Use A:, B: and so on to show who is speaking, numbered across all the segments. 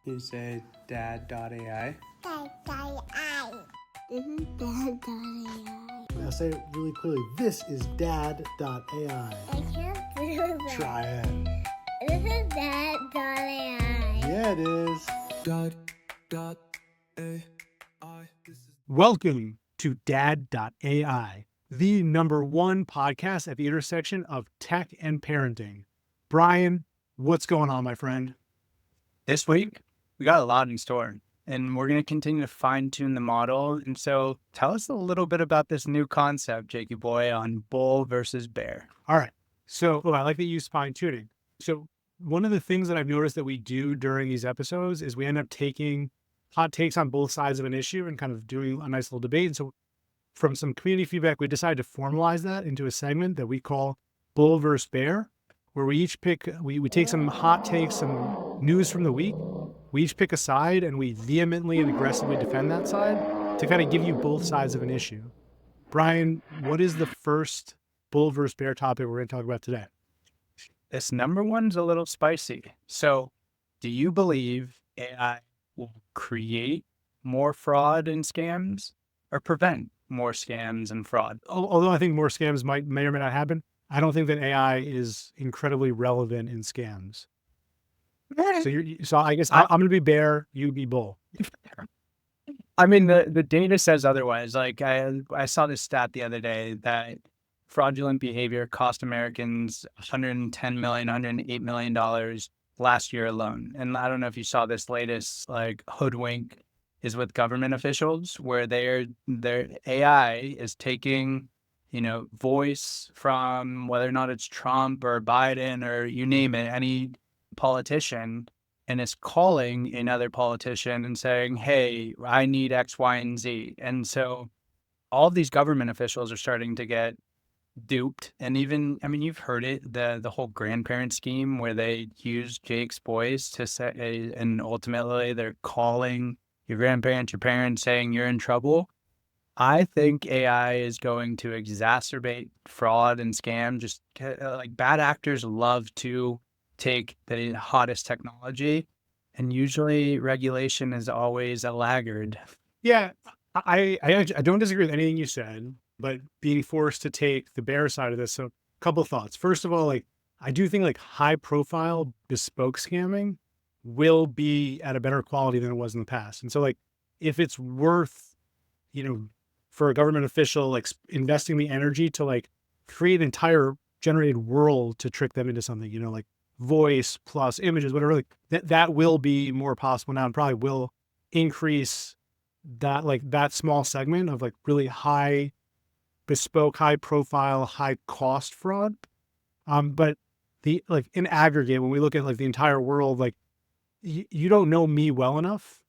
A: You say Dad.AI.
B: Dad.AI. This is Dad.AI.
C: Now say it really clearly. This is Dad.AI.
B: I can't do that.
C: Try it.
B: This is Dad.AI.
C: Yeah, it is.
D: Dad.AI.
C: Welcome to Dad.AI, the #1 podcast at the intersection of tech and parenting. Brian, what's going on, my friend?
A: This week, we got a lot in store, and we're going to continue to fine-tune the model. And so tell us a little bit about this new concept, Jakey boy, on bull versus bear.
C: All right. So I like that you use fine tuning. So one of the things that I've noticed that we do during these episodes is we end up taking hot takes on both sides of an issue and kind of doing a nice little debate. And so from some community feedback, we decided to formalize that into a segment that we call bull versus bear, where we each pick, we take some hot takes, some news from the week. We each pick a side and we vehemently and aggressively defend that side to kind of give you both sides of an issue. Brian, what is the first bull versus bear topic we're going to talk about today?
A: This number one's a little spicy. So do you believe AI will create more fraud and scams or prevent more scams and fraud?
C: Although I think more scams may or may not happen, I don't think that AI is incredibly relevant in scams. So I guess I'm going to be bear, you be bull.
A: I mean, the data says otherwise. Like I saw this stat the other day that fraudulent behavior cost Americans $110 million, $108 million last year alone. And I don't know if you saw this latest like hoodwink is with government officials where their AI is taking, voice from whether or not it's Trump or Biden or you name it, any politician, and is calling another politician and saying, hey, I need X, Y, and Z. And so all of these government officials are starting to get duped. And even, I mean, you've heard it, the whole grandparent scheme where they use Jake's voice to say, and ultimately they're calling your grandparents, your parents, saying you're in trouble. I think AI is going to exacerbate fraud and scam. Just like bad actors love to take the hottest technology, and usually regulation is always a laggard.
C: Yeah, I don't disagree with anything you said, but being forced to take the bear side of this. So a couple of thoughts. First of all, like I do think like high profile bespoke scamming will be at a better quality than it was in the past. And so like if it's worth, for a government official, like investing the energy to like create an entire generated world to trick them into something, like voice plus images, whatever, like that will be more possible now and probably will increase that, like that small segment of like really high bespoke, high profile, high cost fraud. But the, like in aggregate, when we look at like the entire world, like you don't know me well enough.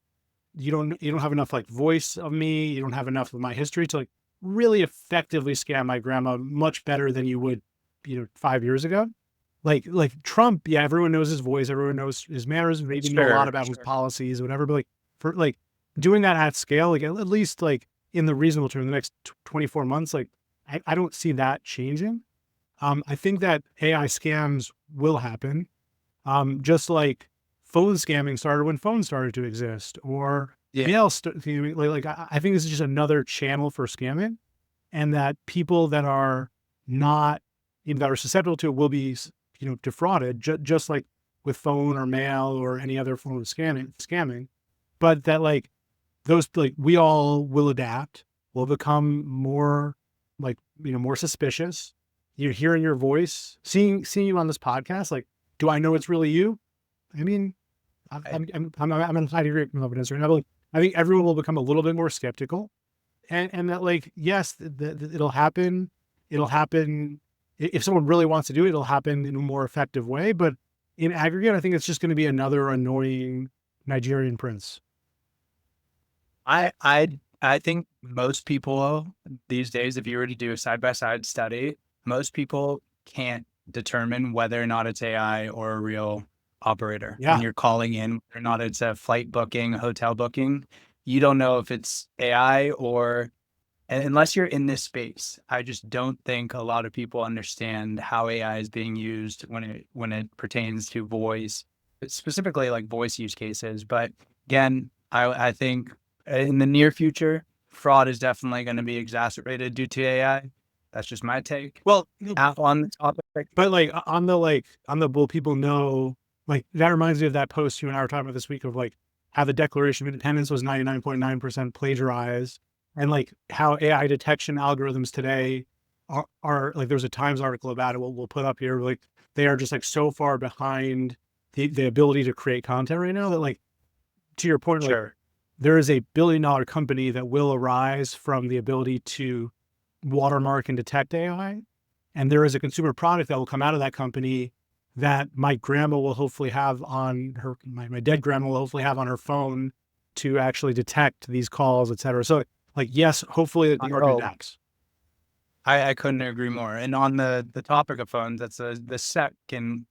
C: You don't have enough like voice of me. You don't have enough of my history to like really effectively scam my grandma much better than you would, 5 years ago. Like Trump, yeah, everyone knows his voice, everyone knows his manners, maybe know a lot about his policies or whatever. But like for like doing that at scale, like at least like in the reasonable term, the next 24 months, like I don't see that changing. I think that AI scams will happen, just like phone scamming started when phones started to exist, or mail. I think this is just another channel for scamming, and that people that are not, that are susceptible to it will be, defrauded, just like with phone or mail or any other form of scamming. But that like those, like we all will adapt, will become more like, more suspicious. You're hearing your voice, seeing you on this podcast. Like, do I know it's really you? I mean, I'm in high degree of confidence right now. But like, I think everyone will become a little bit more skeptical, and that like, yes, it'll happen. It'll happen if someone really wants to do it. It'll happen in a more effective way. But in aggregate, I think it's just going to be another annoying Nigerian prince.
A: I think most people these days, if you were to do a side-by-side study, most people can't determine whether or not it's AI or a real operator.
C: Yeah.
A: When you're calling in, whether or not it's a flight booking, a hotel booking, you don't know if it's AI or, and unless you're in this space, I just don't think a lot of people understand how AI is being used when it pertains to voice specifically like voice use cases. But again, I think in the near future, fraud is definitely going to be exacerbated due to AI. That's just my take.
C: Well,
A: On the topic,
C: but on the will people know, like that reminds me of that post you and I were talking about this week of like how the Declaration of Independence was 99.9% plagiarized, and like how AI detection algorithms today are like, there's a Times article about it. We'll put up here. Like they are just like so far behind the ability to create content right now that, like, to your point, like
A: sure.
C: there is a billion-dollar company that will arise from the ability to watermark and detect AI. And there is a consumer product that will come out of that company that my grandma will hopefully have on her, my dead grandma will hopefully have on her phone to actually detect these calls, et cetera. So like, yes, hopefully the market
A: Oh,
C: adapts.
A: I couldn't agree more. And on the topic of phones, that's the second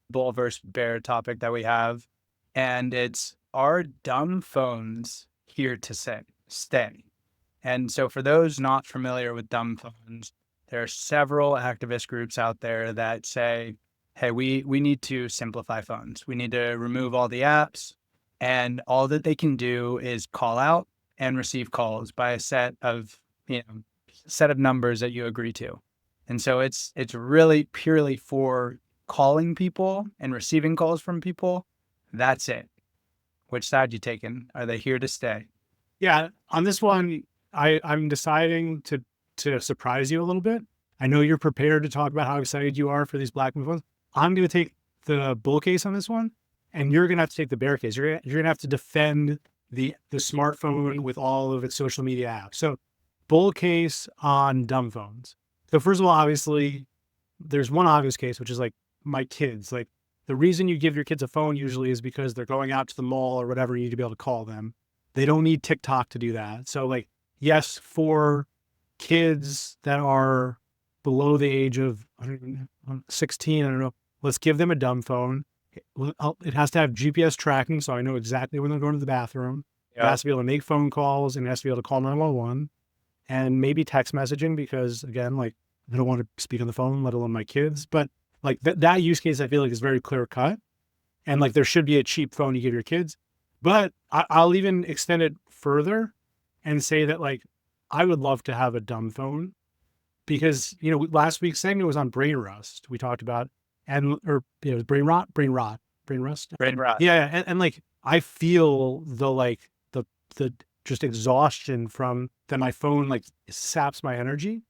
A: bull versus bear topic that we have. And it's, are dumb phones here to stay? And so for those not familiar with dumb phones, there are several activist groups out there that say, hey, we need to simplify phones. We need to remove all the apps, and all that they can do is call out and receive calls by a set of numbers that you agree to. And so it's really purely for calling people and receiving calls from people. That's it. Which side you taking? Are they here to stay?
C: Yeah. On this one, I'm deciding to surprise you a little bit. I know you're prepared to talk about how excited you are for these black phones. I'm going to take the bull case on this one, and you're going to have to take the bear case. You're going to have to defend the smartphone with all of its social media apps. So, bull case on dumb phones. So first of all, obviously, there's one obvious case, which is like my kids. Like the reason you give your kids a phone usually is because they're going out to the mall or whatever. You need to be able to call them. They don't need TikTok to do that. So like, yes, for kids that are below the age of 16, I don't know, let's give them a dumb phone. It has to have GPS tracking, so I know exactly when they're going to the bathroom. It has to be able to make phone calls, and it has to be able to call 911, and maybe text messaging, because again, like I don't want to speak on the phone, let alone my kids. But like that use case, I feel like is very clear cut, and like there should be a cheap phone you give your kids. But I'll even extend it further and say that like I would love to have a dumb phone, because last week's segment was on brain rust. We talked about, it was brain rust.
A: Brain rot.
C: Yeah, and like I feel the just exhaustion from that. My phone like saps my energy,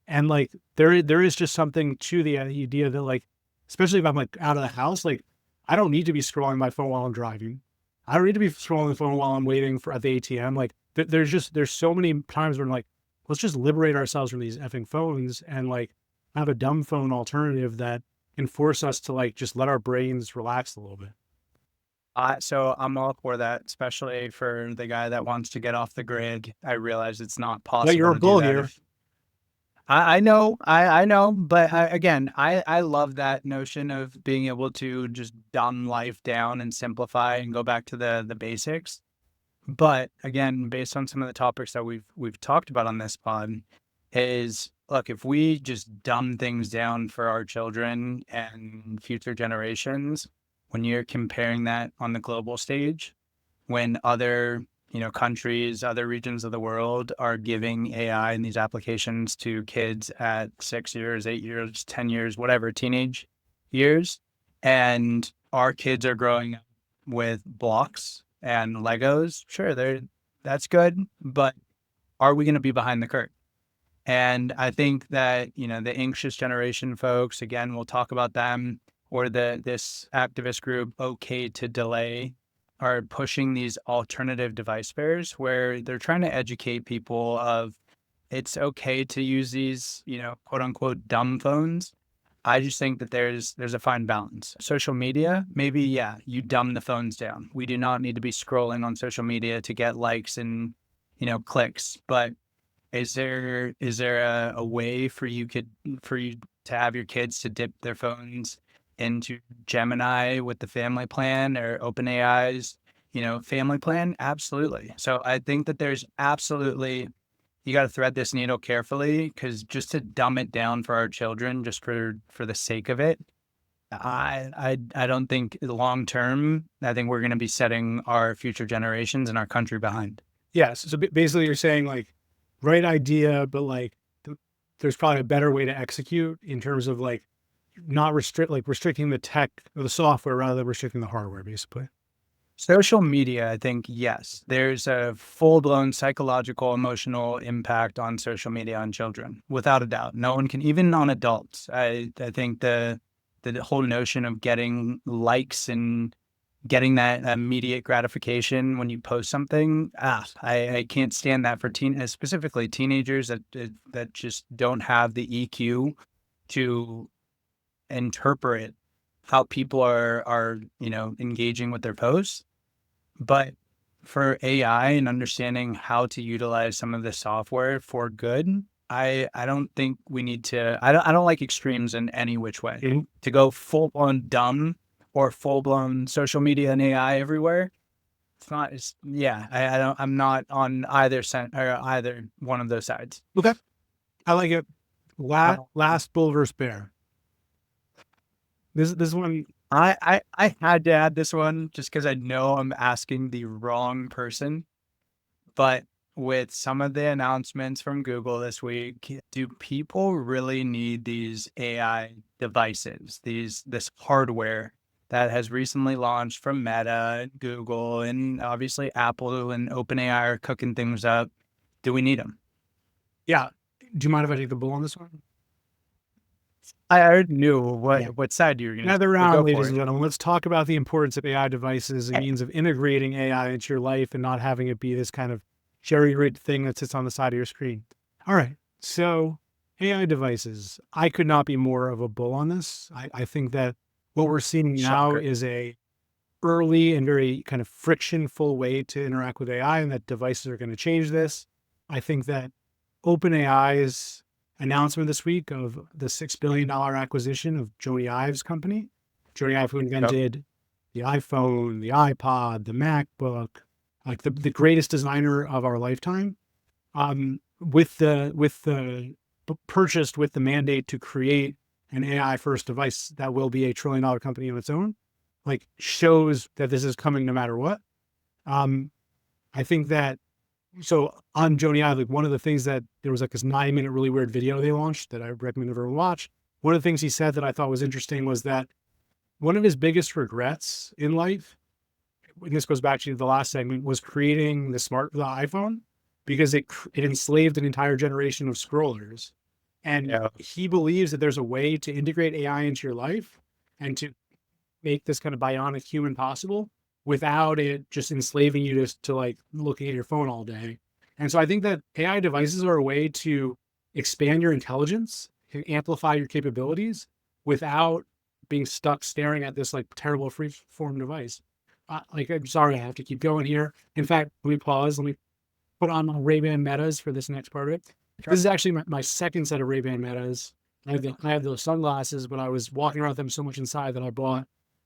C: and like there is just something to the idea that like, especially if I'm like out of the house, like I don't need to be scrolling my phone while I'm driving. I don't need to be scrolling the phone while I'm waiting at the ATM. Like there's so many times where I'm like, let's just liberate ourselves from these effing phones and like have a dumb phone alternative that can force us to like just let our brains relax a little bit.
A: So I'm all for that, especially for the guy that wants to get off the grid. I realize it's not possible
C: But you're a
A: to do
C: bull
A: that.
C: here.
A: I know, I know, but again, I love that notion of being able to just dumb life down and simplify and go back to the basics. But again, based on some of the topics that we've talked about on this pod, is look, if we just dumb things down for our children and future generations, when you're comparing that on the global stage, when other countries, other regions of the world are giving AI and these applications to kids at 6 years, 8 years, 10 years, whatever, teenage years, and our kids are growing up with blocks and Legos, sure, that's good, but are we going to be behind the curve? And I think that, the anxious generation folks, again, we'll talk about them, or this activist group, OK to Delay, are pushing these alternative device pairs where they're trying to educate people of it's okay to use these, quote unquote, dumb phones. I just think that there's a fine balance. Social media, maybe, yeah, you dumb the phones down. We do not need to be scrolling on social media to get likes and, clicks. But is there a way for you to have your kids to dip their phones into Gemini with the family plan, or OpenAI's, family plan? Absolutely. So I think that there's absolutely, you got to thread this needle carefully, because just to dumb it down for our children, just for the sake of it, I don't think long term, I think we're going to be setting our future generations and our country behind.
C: Yes. So basically you're saying like right idea, but like there's probably a better way to execute in terms of like not restricting the tech or the software rather than restricting the hardware, basically.
A: Social media, I think, yes, there's a full blown psychological, emotional impact on social media on children, without a doubt. No one can, even on adults. I think the whole notion of getting likes and getting that immediate gratification when you post something, I can't stand that for specifically teenagers that just don't have the EQ to interpret how people are engaging with their posts. But for AI and understanding how to utilize some of the software for good, I don't think we need to. I don't like extremes in any which way.
C: Mhm.
A: To go full blown dumb or full blown social media and AI everywhere, it's not. It's yeah. I don't. I'm not on either or either one of those sides.
C: Okay. I like it.
A: Uh,
C: Last bull versus bear. This one.
A: I had to add this one just because I know I'm asking the wrong person. But with some of the announcements from Google this week, do people really need these AI devices, this hardware that has recently launched from Meta and Google and obviously Apple and OpenAI are cooking things up? Do we need them?
C: Yeah. Do you mind if I take the bull on this one?
A: I already knew
C: Yeah.
A: what side you were going to
C: Another
A: go
C: round,
A: for
C: ladies and
A: it.
C: gentlemen. Let's talk about the importance of AI devices and means of integrating AI into your life and not having it be this kind of jerry-rigged thing that sits on the side of your screen. All right. So AI devices. I could not be more of a bull on this. I think that what we're seeing now
A: Shocker.
C: is a early and very kind of frictionful way to interact with AI, and that devices are going to change this. I think that OpenAI's announcement this week of the $6 billion acquisition of Jony Ive's company, Jony Ive, who invented the iPhone, the iPod, the MacBook, like the greatest designer of our lifetime, with the purchased with the mandate to create an AI first device that will be $1 trillion company on its own, like shows that this is coming no matter what. I think that so on Jony Ive, like one of the things that there was like this 9-minute really weird video they launched that I recommend everyone watch. One of the things he said that I thought was interesting was that one of his biggest regrets in life, and this goes back to the last segment, was creating the iPhone because it enslaved an entire generation of scrollers. And
A: Yeah.
C: he believes that there's a way to integrate AI into your life and to make this kind of bionic human possible without it just enslaving you to like looking at your phone all day. And so I think that AI devices are a way to expand your intelligence, amplify your capabilities without being stuck staring at this like terrible free form device. Like, I'm sorry, I have to keep going here. In fact, let me pause. Let me put on my Ray-Ban Metas for this next part of it. This is actually my second set of Ray-Ban Metas. I have those sunglasses, but I was walking around with them so much inside that I bought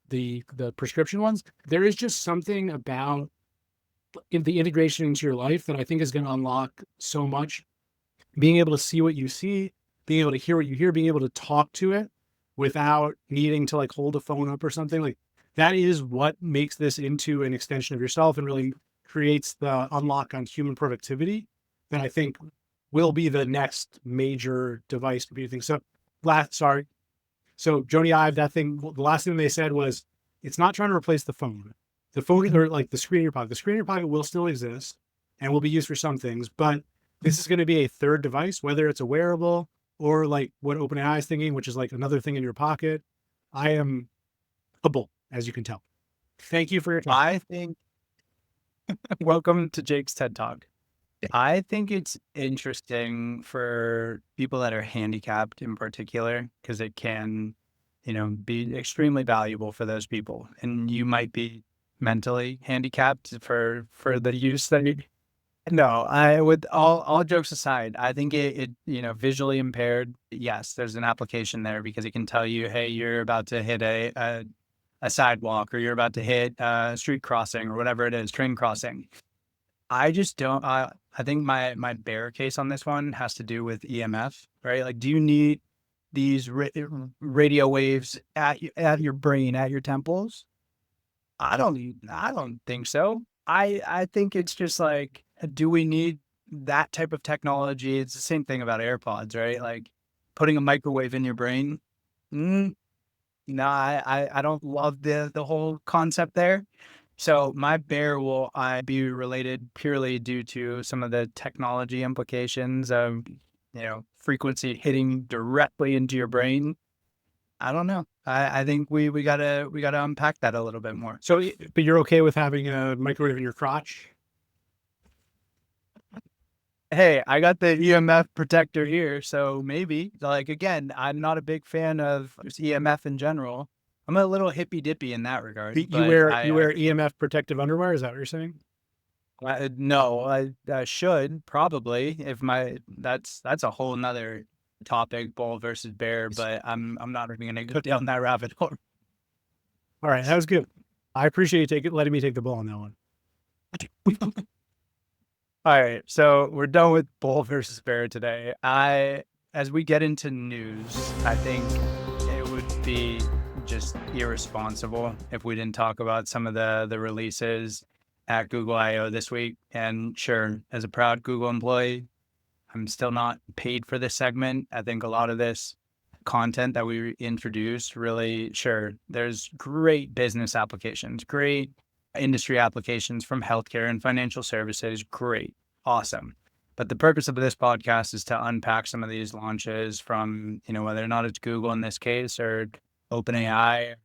C: the prescription ones. There is just something about the integration into your life that I think is going to unlock so much. Being able to see what you see, being able to hear what you hear, being able to talk to it without needing to like hold a phone up or something, like that is what makes this into an extension of yourself and really creates the unlock on human productivity that I think will be the next major device to be things. So So Jony Ive, that thing, the last thing they said was, it's not trying to replace the phone. The phone, or like the screen in your pocket. The screen in your pocket will still exist and will be used for some things, but this is going to be a third device, whether it's a wearable or like what OpenAI is thinking, which is like another thing in your pocket. I am a bull, as you can tell. Thank you for your time.
A: I think welcome to Jake's TED Talk. I think it's interesting for people that are handicapped in particular, because it can, be extremely valuable for those people. And you might be mentally handicapped for the use that you. No, I with all jokes aside, I think visually impaired. Yes, there's an application there because it can tell you, hey, you're about to hit a sidewalk or you're about to hit a street crossing or whatever it is, train crossing. I just don't. I think my bear case on this one has to do with EMF, right? Like, do you need these radio waves at your brain, at your temples? I don't think so. I think it's just like, do we need that type of technology? It's the same thing about AirPods, right? Like putting a microwave in your brain. Mm, no, I don't love the whole concept there. So my bear will I be related purely due to some of the technology implications of, frequency hitting directly into your brain. I don't know. I think we gotta unpack that a little bit more.
C: So, but you're okay with having a microwave in your crotch?
A: Hey, I got the EMF protector here, so maybe. Like again, I'm not a big fan of just EMF in general. I'm a little hippy dippy in that regard,
C: You
A: but
C: wear EMF protective underwear? Is that what you're saying?
A: no, I should probably if that's a whole nother topic, bull versus bear, but I'm not even gonna go down that rabbit hole.
C: All right, that was good. I appreciate you letting me take the ball on that one.
A: All right, so we're done with bull versus bear today. As we get into news, I think it would be just irresponsible if we didn't talk about some of the releases at Google I/O this week. And sure, as a proud Google employee, I'm still not paid for this segment. I think a lot of this content that we introduce really, sure, there's great business applications, great industry applications from healthcare and financial services. Great. Awesome. But the purpose of this podcast is to unpack some of these launches from, whether or not it's Google in this case or OpenAI,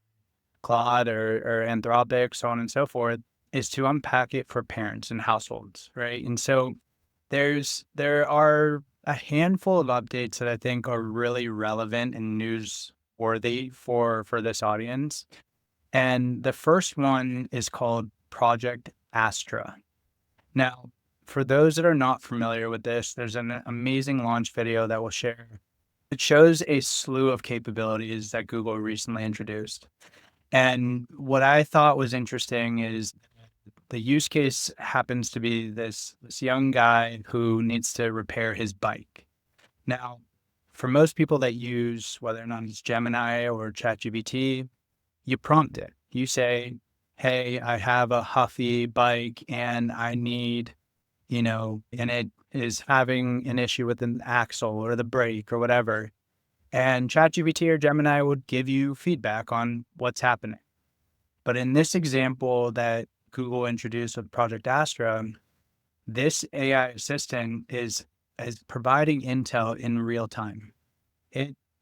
A: Claude or Anthropic, so on and so forth, is to unpack it for parents and households, right? And so there are a handful of updates that I think are really relevant and newsworthy for this audience. And the first one is called Project Astra. Now, for those that are not familiar with this, there's an amazing launch video that we'll share. It shows a slew of capabilities that Google recently introduced. And what I thought was interesting is the use case happens to be this young guy who needs to repair his bike. Now, for most people that use, whether or not it's Gemini or ChatGPT, you prompt it. You say, hey, I have a Huffy bike and I need, and it is having an issue with an axle or the brake or whatever. And ChatGPT or Gemini would give you feedback on what's happening. But in this example that Google introduced with Project Astra, this AI assistant is providing intel in real time.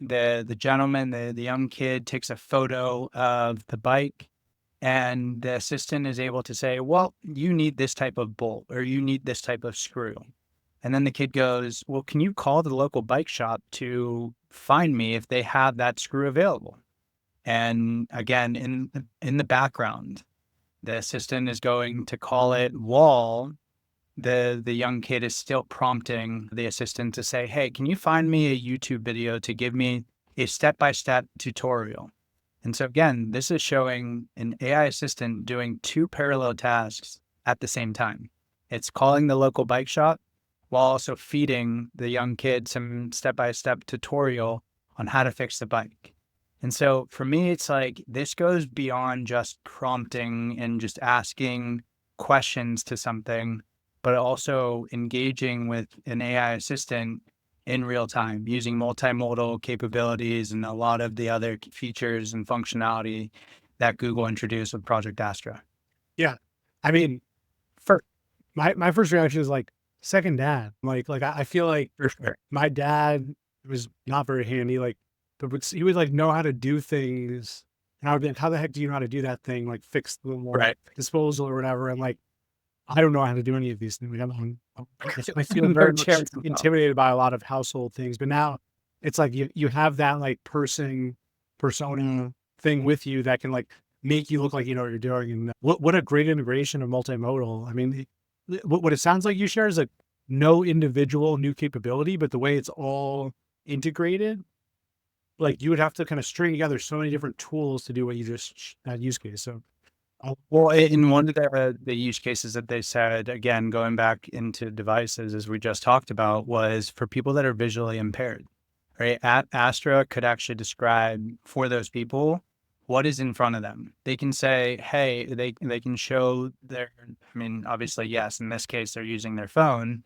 A: The gentleman, the young kid takes a photo of the bike and the assistant is able to say, well, you need this type of bolt or you need this type of screw. And then the kid goes, well, can you call the local bike shop to find me if they have that screw available? And again, in the background, the assistant is going to call it while the young kid is still prompting the assistant to say, hey, can you find me a YouTube video to give me a step-by-step tutorial? And so again, this is showing an AI assistant doing two parallel tasks at the same time. It's calling the local bike shop while also feeding the young kid some step-by-step tutorial on how to fix the bike. And so for me, it's like this goes beyond just prompting and just asking questions to something, but also engaging with an AI assistant in real time using multimodal capabilities and a lot of the other features and functionality that Google introduced with Project Astra.
C: Yeah. I mean, my first reaction is like second dad. Like I feel like my dad was not very handy. Like he would like know how to do things. And I would be like, how the heck do you know how to do that thing? Like fix the little disposal or whatever. And like, I don't know how to do any of these things. I feel very much intimidated by a lot of household things, but now it's like you have that like persona thing with you that can like make you look like you know what you're doing. And what a great integration of multimodal. I mean, what it sounds like you share is like no individual new capability, but the way it's all integrated, like you would have to kind of string together so many different tools to do what you just that use case. So.
A: Well, in one of the use cases that they said, again, going back into devices, as we just talked about, was for people that are visually impaired. right? Astra could actually describe for those people what is in front of them. They can say, hey, they can show their, I mean, obviously, yes, in this case, they're using their phone,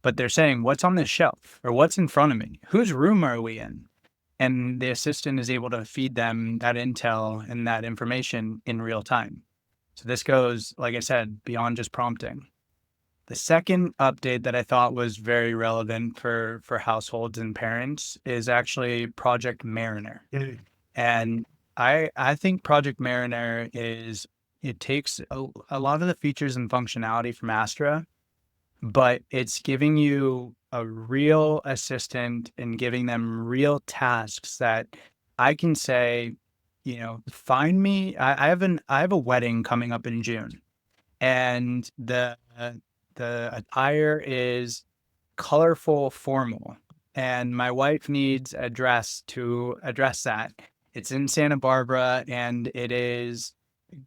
A: but they're saying, what's on this shelf or what's in front of me? Whose room are we in? And the assistant is able to feed them that intel and that information in real time. So this goes, like I said, beyond just prompting. The second update that I thought was very relevant for households and parents is actually Project Mariner.
C: Yeah.
A: And I think Project Mariner it takes a lot of the features and functionality from Astra, but it's giving you a real assistant and giving them real tasks that I can say, find me. I have a wedding coming up in June, and the attire is colorful formal, and my wife needs a dress to address that. It's in Santa Barbara, and it is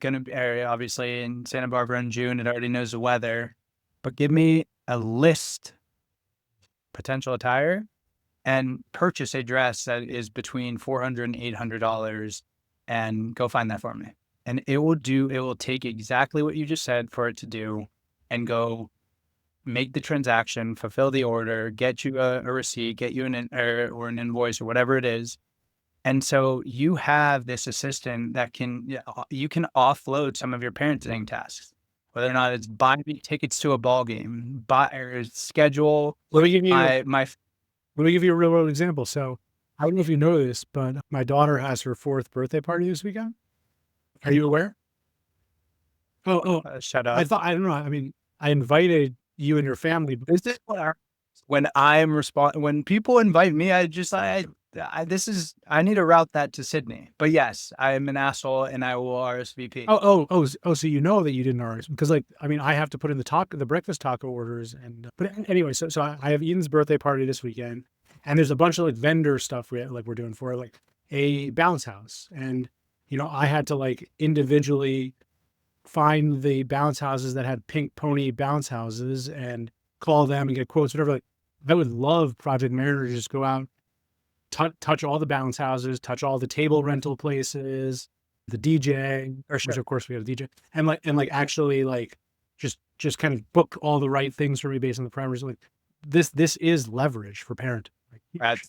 A: gonna be obviously in Santa Barbara in June. It already knows the weather, but give me a list potential attire and purchase a dress that is between $400 and $800 and go find that for me. And it will take exactly what you just said for it to do and go make the transaction, fulfill the order, get you a receipt, get you or an invoice or whatever it is. And so you have this assistant that you can offload some of your parenting tasks, whether or not it's buy me tickets to a ball game, buy or schedule
C: Let me give you
A: my
C: let me give you a real world example. So I don't know if you know this, but my daughter has her 4th birthday party this weekend. Are you aware? Oh,
A: shut
C: I
A: up.
C: thought, I don't know. I mean, I invited you and your family.
A: This is when people invite me, I need to route that to Sydney. But yes, I am an asshole and I will RSVP.
C: So you know that you didn't RS because, like, I mean, I have to put in the breakfast taco orders, and but anyway, so I have Eden's birthday party this weekend, and there's a bunch of like vendor stuff we're doing for like a bounce house, and I had to like individually find the bounce houses that had pink pony bounce houses and call them and get quotes, whatever. Like, I would love Project Mariner to just go out, touch all the bounce houses, touch all the table rental places, the DJ, which of course we have a DJ, and actually like just kind of book all the right things for me based on the parameters. Like this is leverage for parenting. Like,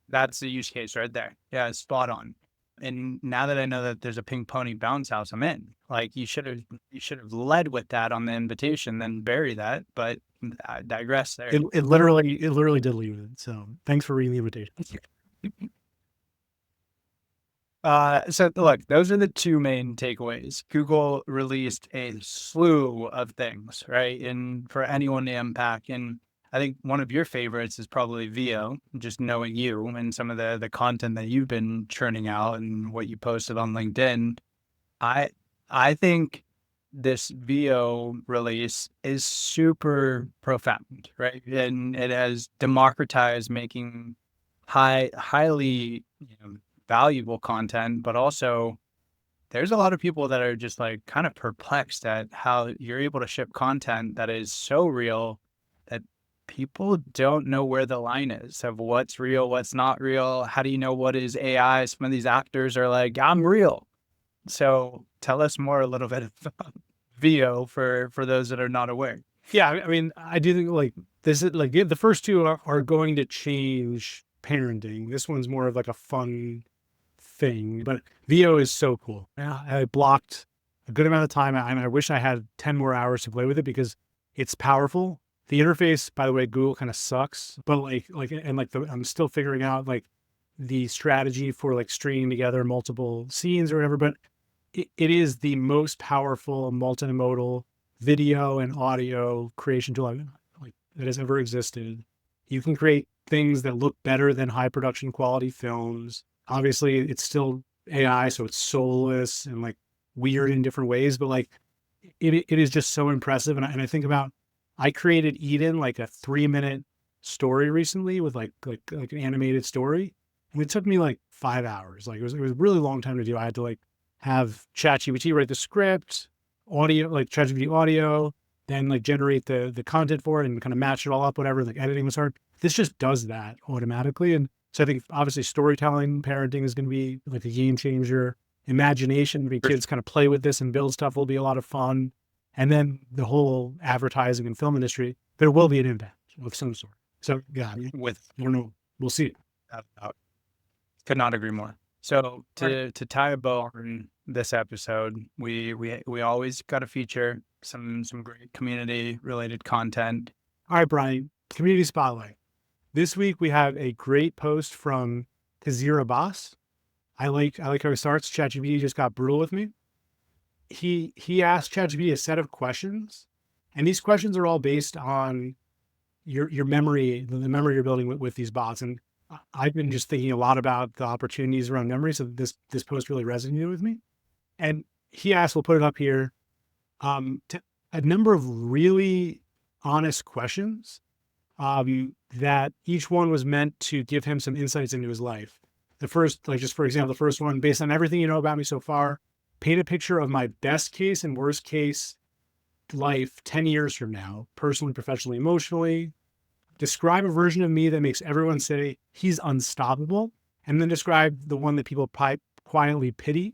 A: That's the use case right there. Yeah, spot on. And now that I know that there's a pink pony bounce house, I'm in. Like you should have led with that on the invitation, then bury that. But I digress there.
C: it literally did leave it. So thanks for reading the invitation.
A: So look, those are the two main takeaways. Google released a slew of things, right? And for anyone to unpack, and I think one of your favorites is probably Veo, just knowing you and some of the content that you've been churning out and what you posted on LinkedIn. I think this Veo release is super profound, right? And it has democratized making highly valuable content, but also there's a lot of people that are just like kind of perplexed at how you're able to ship content that is so real that people don't know where the line is of what's real, what's not real. How do you know what is AI? Some of these actors are like, I'm real. So tell us more a little bit about Veo for those that are not aware.
C: Yeah, I mean, I do think like this is like the first two are going to change parenting. This one's more of like a fun thing, but Veo is so cool. I blocked a good amount of time, and I wish I had 10 more hours to play with it because it's powerful. The interface, by the way, Google kind of sucks, but I'm still figuring out like the strategy for like stringing together multiple scenes or whatever, but it is the most powerful multimodal video and audio creation tool like that has ever existed. You can create things that look better than high production quality films. Obviously, it's still AI, so it's soulless and like weird in different ways, but like it is just so impressive. And I think about, I created Eden like a 3-minute story recently with like an animated story, and it took me like 5 hours. Like it was a really long time to do. I had to like have ChatGPT write the script, audio, like ChatGPT audio, then like generate the content for it and kind of match it all up, whatever. Like editing was hard. This just does that automatically. And So I think obviously storytelling, parenting is going to be like a game changer. Imagination, kids kind of play with this and build stuff will be a lot of fun. And then the whole advertising and film industry, there will be an impact of some sort. So yeah,
A: With
C: I don't know. We'll see.
A: could not agree more. So to tie a bow on this episode, we always got to feature some great community related content.
C: All right, Brian, community spotlight. This week we have a great post from Kazira Boss. I like how he starts. ChatGPT just got brutal with me. He asked ChatGPT a set of questions, and these questions are all based on your memory, the memory you're building with these bots. And I've been just thinking a lot about the opportunities around memory. So this post really resonated with me. And he asked, we'll put it up here, a number of really honest questions that each one was meant to give him some insights into his life. The first, like just for example, the first one, based on everything you know about me so far, paint a picture of my best case and worst case life 10 years from now, personally, professionally, emotionally. Describe a version of me that makes everyone say he's unstoppable, and then describe the one that people quietly pity.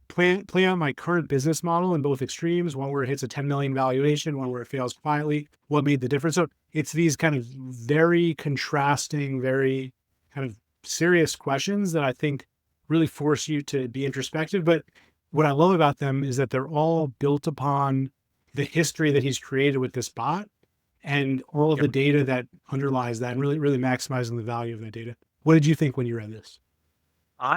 C: Play on my current business model in both extremes, one where it hits a 10 million valuation, one where it fails quietly. What made the difference? So it's these kind of very contrasting, very kind of serious questions that I think really force you to be introspective. But what I love about them is that they're all built upon the history that he's created with this bot and all of the data that underlies that, and really, really maximizing the value of that data. What did you think when you read this?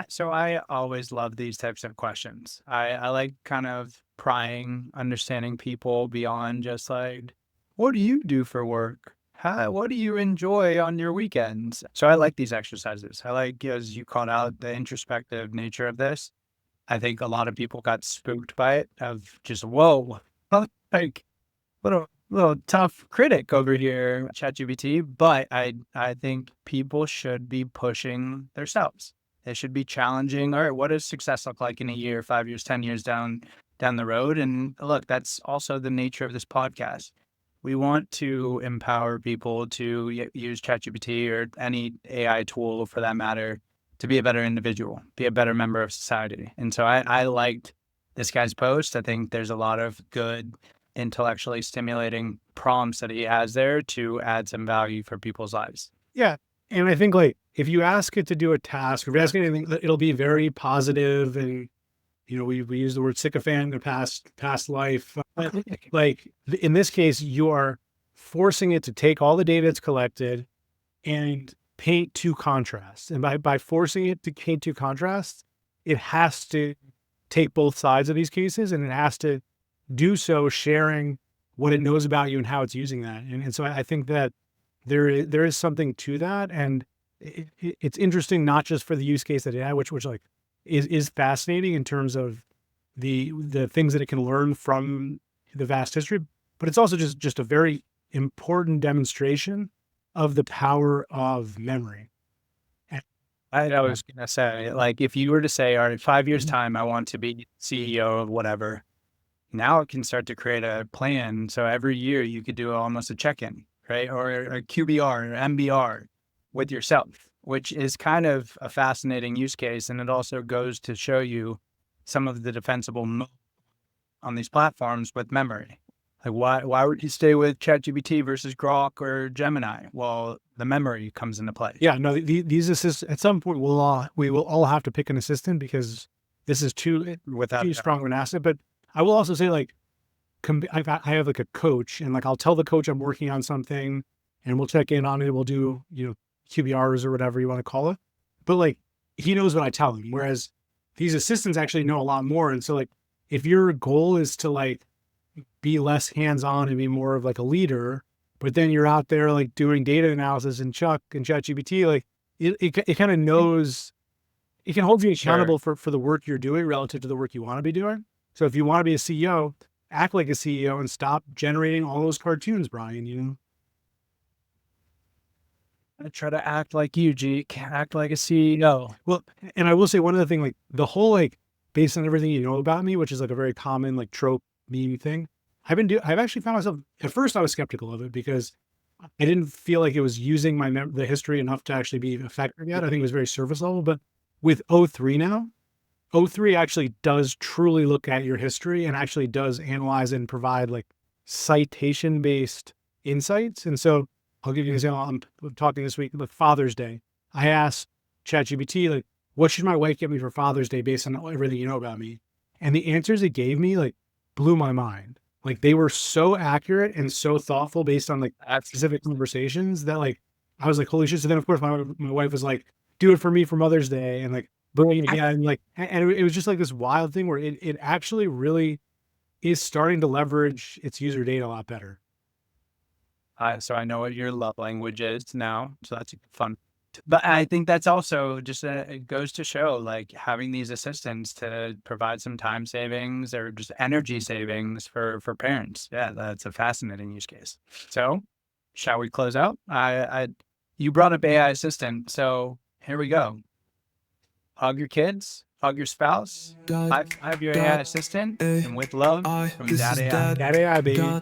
A: So I always love these types of questions. I like kind of prying, understanding people beyond just like, what do you do for work? What do you enjoy on your weekends? So I like these exercises. I like, as you called out, the introspective nature of this. I think a lot of people got spooked by it of just, whoa, like little tough critic over here, ChatGPT. But I think people should be pushing themselves. They should be challenging, all right, what does success look like in a year, 5 years, 10 years down the road? And look, that's also the nature of this podcast. We want to empower people to use ChatGPT or any AI tool for that matter to be a better individual, be a better member of society. And so I liked this guy's post. I think there's a lot of good intellectually stimulating prompts that he has there to add some value for people's lives.
C: Yeah. And I think like if you ask it to do a task, if you ask it anything, it'll be very positive. And, you know, we use the word sycophant in past life. Like in this case, you are forcing it to take all the data it's collected and paint two contrasts. And by forcing it to paint two contrasts, it has to take both sides of these cases, and it has to do so sharing what it knows about you and how it's using that. And so I think that there is something to that. And it's interesting, not just for the use case that it had, which like is fascinating in terms of the things that it can learn from the vast history, but it's also just a very important demonstration of the power of memory.
A: I was going to say, like, if you were to say, all right, 5 years time, I want to be CEO of whatever, now it can start to create a plan. So every year you could do almost a check-in, right? Or a QBR or MBR with yourself, which is kind of a fascinating use case. And it also goes to show you some of the defensible on these platforms with memory. Like why would you stay with ChatGPT versus Grok or Gemini? Well, the memory comes into play.
C: Yeah, no, these assistants, at some point we will all have to pick an assistant because this is too strong of an asset. But I will also say, like, I have like a coach, and like I'll tell the coach I'm working on something, and we'll check in on it. We'll do, you know, QBRs or whatever you want to call it. But like he knows what I tell him, whereas these assistants actually know a lot more. And so like if your goal is to like be less hands-on and be more of like a leader, but then you're out there like doing data analysis and ChatGPT, like it kind of knows, it can hold you accountable for the work you're doing relative to the work you want to be doing. So if you want to be a CEO, act like a CEO and stop generating all those cartoons, Brian, you know?
A: I try to act like you, Jeek, act like a CEO.
C: Well, and I will say one other thing, like the whole, like, based on everything you know about me, which is like a very common like trope meme thing, I've actually found myself, at first I was skeptical of it because I didn't feel like it was using the history enough to actually be effective yet. I think it was very surface level. But with O3 now, O3 actually does truly look at your history and actually does analyze and provide like citation based insights. And so I'll give you an example. I'm talking this week with Father's Day. I asked ChatGPT, like, what should my wife get me for Father's Day based on everything you know about me? And the answers it gave me like blew my mind. Like they were so accurate and so thoughtful based on like specific conversations that like I was like, holy shit. So then of course my wife was like, do it for me for Mother's Day. And like, boom, again, like, and it was just like this wild thing where it actually really is starting to leverage its user data a lot better.
A: So I know what your love language is now. So that's fun. But I think that's also just it goes to show like having these assistants to provide some time savings or just energy savings for parents. Yeah, that's a fascinating use case. So shall we close out? You brought up AI assistant, so here we go. Hug your kids, hug your spouse, high five your AI assistant, and with love from Dad.AI.
C: Dad.AI, baby.